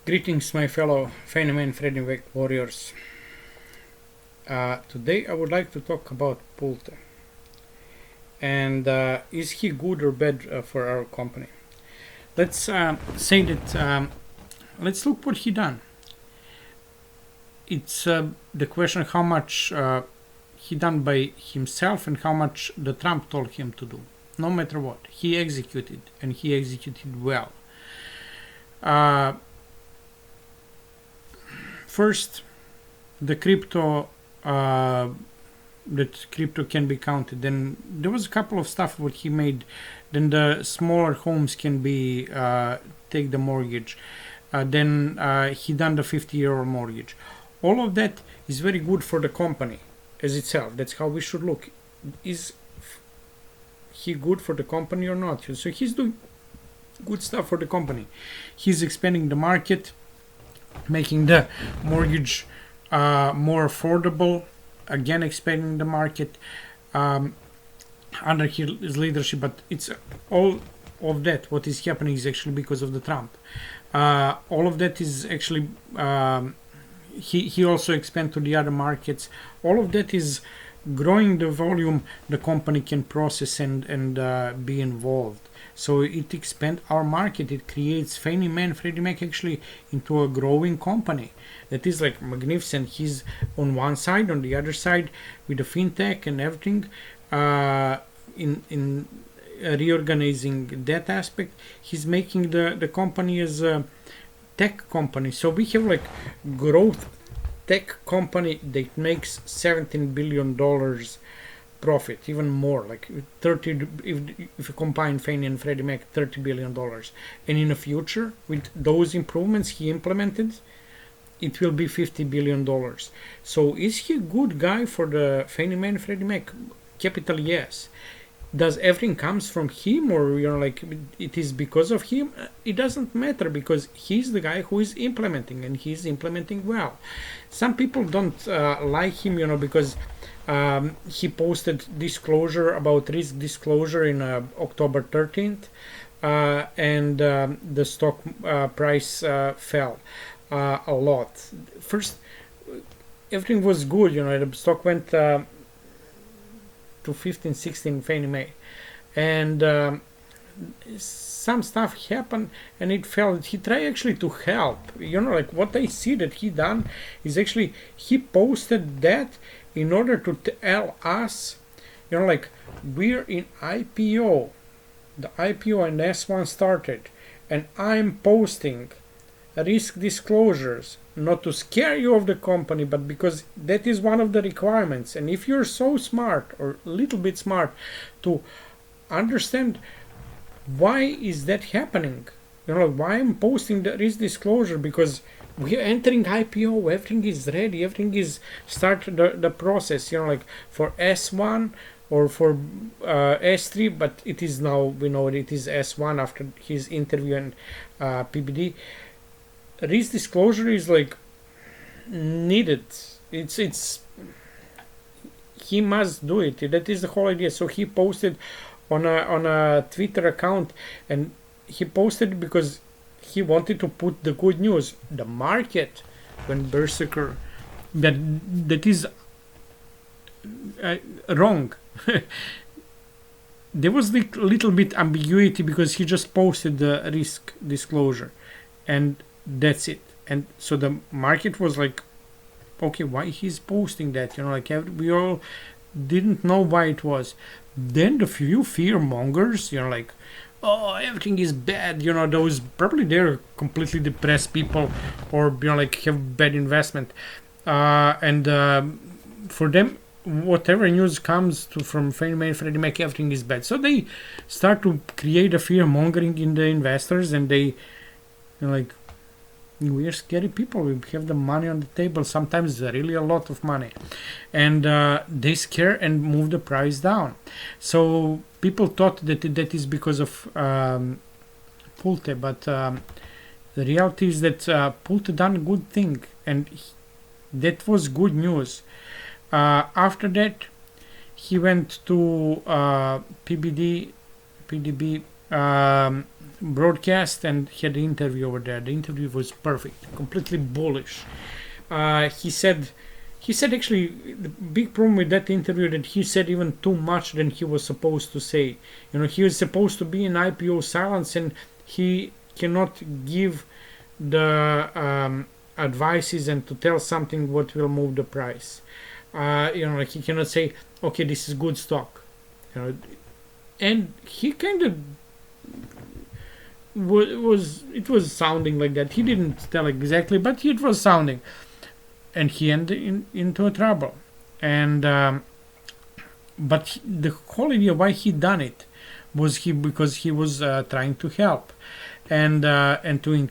Greetings, my fellow Fannie and Freddie warriors. Today I would like to talk about Pulte. And is he good or bad for our company? Let's say that, let's look what he done. It's the question how much he done by himself and how much the Trump told him to do. No matter what, he executed, and he executed well. First, the crypto, that crypto can be counted. Then there was a couple of stuff what he made. Then the smaller homes can be take the mortgage. Then he done the 50-year mortgage. All of that is very good for the company as itself. That's how we should look. Is he good for the company or not? So he's doing good stuff for the company. He's expanding the market, making the mortgage more affordable, again expanding the market under his leadership. But it's all of that what is happening is actually because of the Trump. All of that is actually he also expand to the other markets. All of that is growing the volume the company can process and be involved. So it expands our market. It creates Fannie and Freddie Mac actually into a growing company that is like magnificent. He's on one side, on the other side with the fintech and everything, in reorganizing that aspect. He's making the company as a tech company. So we have like growth tech company that makes $17 billion profit, even more, like 30, if you combine Fannie and Freddie Mac, $30 billion. And in the future, with those improvements he implemented, it will be $50 billion. So is he a good guy for the Fannie and Freddie Mac? Capital, yes. Does everything comes from him, or like it is because of him? It doesn't matter, because he's the guy who is implementing, and he's implementing well. Some people don't like him, because he posted disclosure about risk disclosure in October 13th, and the stock price fell a lot. First, everything was good, the stock went to 15, 16 Fannie Mae, and some stuff happened and it fell. He tried actually to help, like what I see that he done is actually he posted that in order to tell us, like we're in IPO, the IPO and S1 started, and I'm posting risk disclosures, not to scare you of the company, but because that is one of the requirements. And if you're so smart, or a little bit smart, to understand why is that happening, why I'm posting the risk disclosure, because we are entering IPO, everything is ready, everything is start the process, like for S1 or for S3, but it is now, we know it is S1 after his interview and PBD. Risk disclosure is like needed. It's he must do it. That is the whole idea. So he posted on a Twitter account, and he posted because he wanted to put the good news. The market went berserker. That is wrong. There was a little bit ambiguity because he just posted the risk disclosure, and that's it. And so the market was like, okay, why he's posting that? We all didn't know why it was. Then the few fear mongers, like, oh, everything is bad. Those probably they're completely depressed people, or like have bad investment, and for them, whatever news comes from Fannie Mae and Freddie Mac, everything is bad. So they start to create a fear mongering in the investors, and they, like, we are scary people. We have the money on the table, sometimes really a lot of money, and they scare and move the price down. So people thought that that is because of Pulte, but the reality is that Pulte done a good thing, and that was good news. After that, he went to PDB broadcast and had the interview over there. The interview was perfect, completely bullish. He said actually the big problem with that interview that he said even too much than he was supposed to say. He was supposed to be in IPO silence, and he cannot give the advices and to tell something what will move the price. Like he cannot say, okay, this is good stock. And he kind of it was sounding like that. He didn't tell exactly, but it was sounding, and he ended into a trouble. And but the whole idea why he done it was because he was trying to help, and to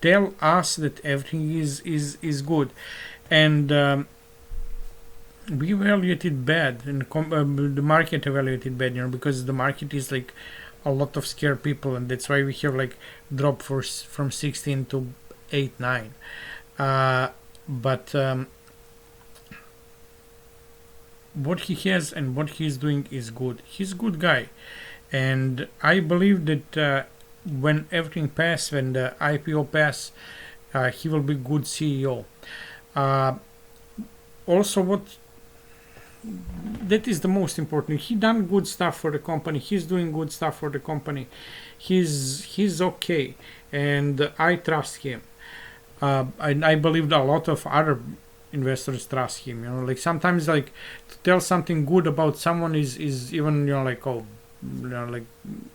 tell us that everything is good, and we evaluated bad, and the market evaluated bad, because the market is like a lot of scared people, and that's why we have like drop from 16 to 8 9. But what he has and what he's doing is good. He's a good guy, and I believe that when everything passes, when the IPO pass, he will be good CEO. Also, what that is the most important. He done good stuff for the company. He's doing good stuff for the company. He's okay, and I trust him. I believe a lot of other investors trust him. Like sometimes, like to tell something good about someone is even like like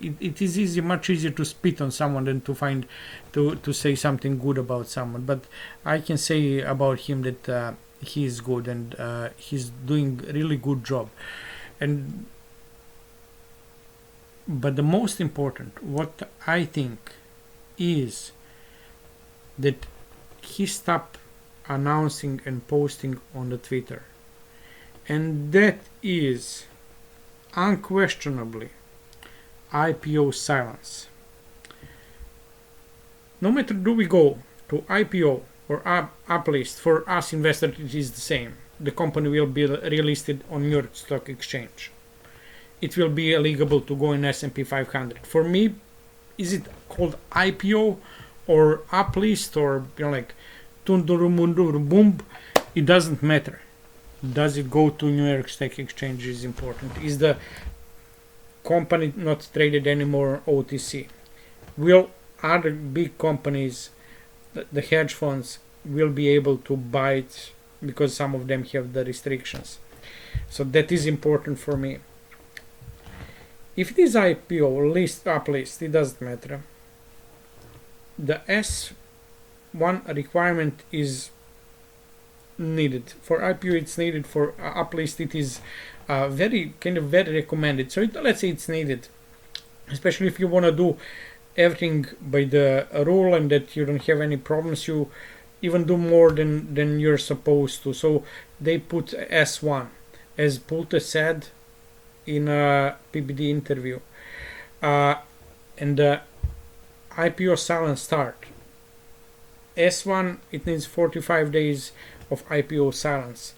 it is much easier to spit on someone than to say something good about someone. But I can say about him that he is good, and he's doing really good job. But the most important, what I think, is that he stopped announcing and posting on the Twitter, and that is unquestionably IPO silence. No matter do we go to IPO or uplist, for us investors it is the same. The company will be relisted on New York Stock Exchange. It will be illegal to go in S&P 500. For me, is it called IPO or uplist or like tunduru boom? It doesn't matter. Does it go to New York Stock Exchange is important. Is the company not traded anymore OTC? Will other big companies, the hedge funds, will be able to buy it, because some of them have the restrictions? So that is important for me. If it is IPO, uplist, it doesn't matter. The S1 requirement is needed. For IPO it's needed. For uplist it is very recommended. So let's say it's needed, especially if you want to do everything by the rule and that you don't have any problems. You even do more than you're supposed to. So they put S1, as Pulte said in a PBD interview, and the IPO silence start. S1, it needs 45 days of IPO silence,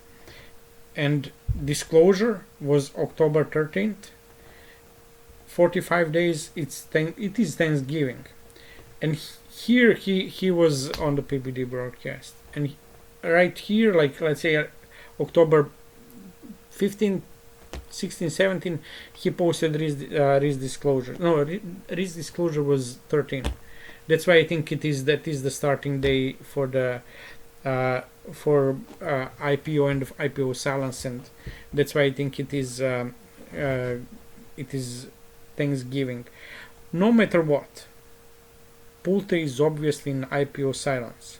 and disclosure was October 13th. 45 days, it is Thanksgiving, and here he was on the PBD broadcast, and right here, like let's say October 15, 16, 17, he posted risk disclosure. No, risk disclosure was 13. That's why I think that is the starting day for the IPO and IPO silence, and that's why I think it is Thanksgiving. No matter what, Pulte is obviously in IPO silence,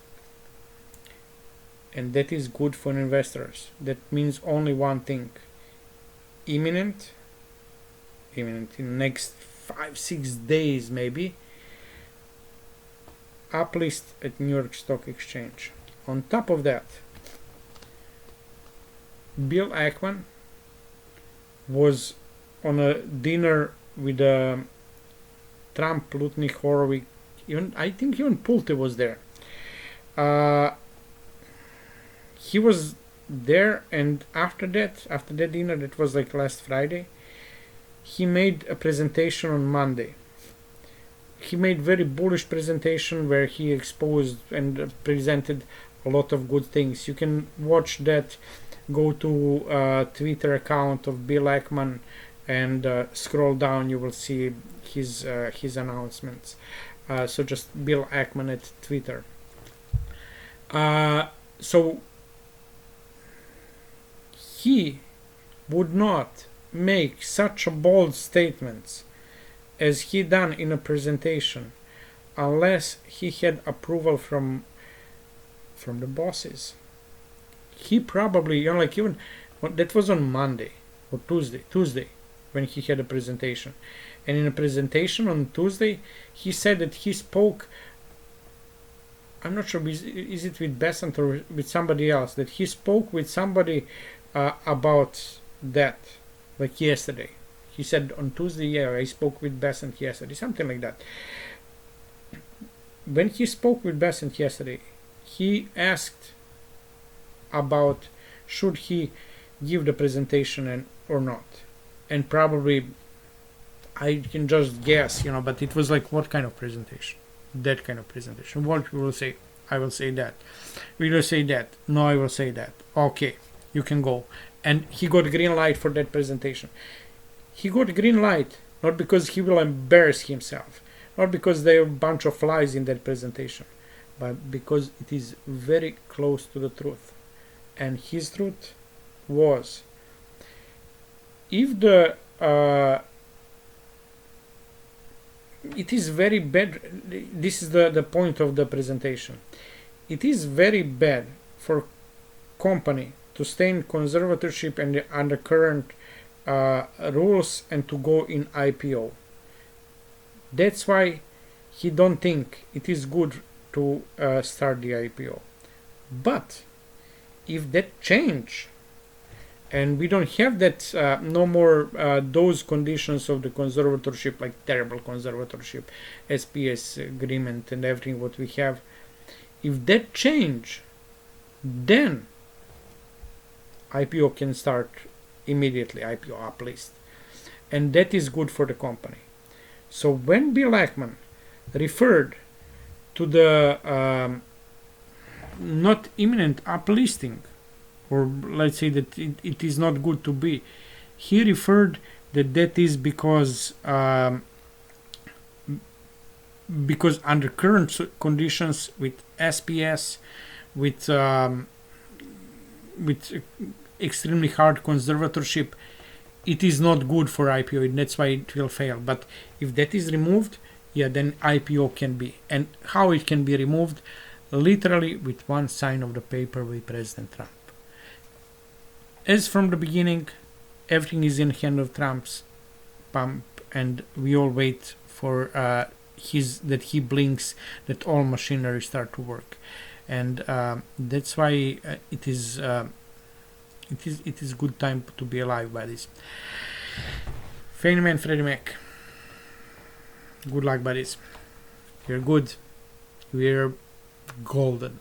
and that is good for investors. That means only one thing: imminent in the next 5-6 days maybe, uplist at New York Stock Exchange. On top of that, Bill Ackman was on a dinner with Trump, Lutnick, Horowitz. I think even Pulte was there. He was there, and after that dinner, that was like last Friday, he made a presentation on Monday. He made very bullish presentation where he exposed and presented a lot of good things. You can watch that. Go to Twitter account of Bill Ackman and scroll down. You will see his announcements. So just Bill Ackman at Twitter. So he would not make such a bold statements as he done in a presentation unless he had approval from the bosses. He probably, like even that was on Monday or Tuesday when he had a presentation, and in a presentation on Tuesday he said that he spoke, I'm not sure is it with Besant or with somebody else, that he spoke with somebody about that, like yesterday. He said on Tuesday, yeah, I spoke with Besant yesterday, something like that. When he spoke with Besant yesterday, he asked about should he give the presentation or not, and probably I can just guess, but it was like, what kind of presentation? That kind of presentation. What we will say? I will say that. We will say that. No, I will say that. Okay, you can go. And he got green light for that presentation. He got green light not because he will embarrass himself, not because there are a bunch of lies in that presentation, but because it is very close to the truth. And his truth was, if the it is very bad. This is the point of the presentation. It is very bad for company to stay in conservatorship and under current rules and to go in IPO. That's why he don't think it is good to start the IPO. But if that change and we don't have that no more those conditions of the conservatorship, like terrible conservatorship, SPS agreement and everything what we have, if that change, then IPO can start immediately, IPO uplist, and that is good for the company. So when Bill Ackman referred to the not imminent uplisting, or let's say that it is not good to be, he referred that is because under current conditions with SPS, with extremely hard conservatorship, it is not good for IPO, and that's why it will fail. But if that is removed, yeah, then IPO can be. And how it can be removed? Literally with one sign of the paper with President Trump. As from the beginning, everything is in hand of Trump's pump, and we all wait for that he blinks, that all machinery start to work, and that's why it is good time to be alive by this. Fannie Mae and Freddie Mac, good luck, buddies. We're good. We're golden.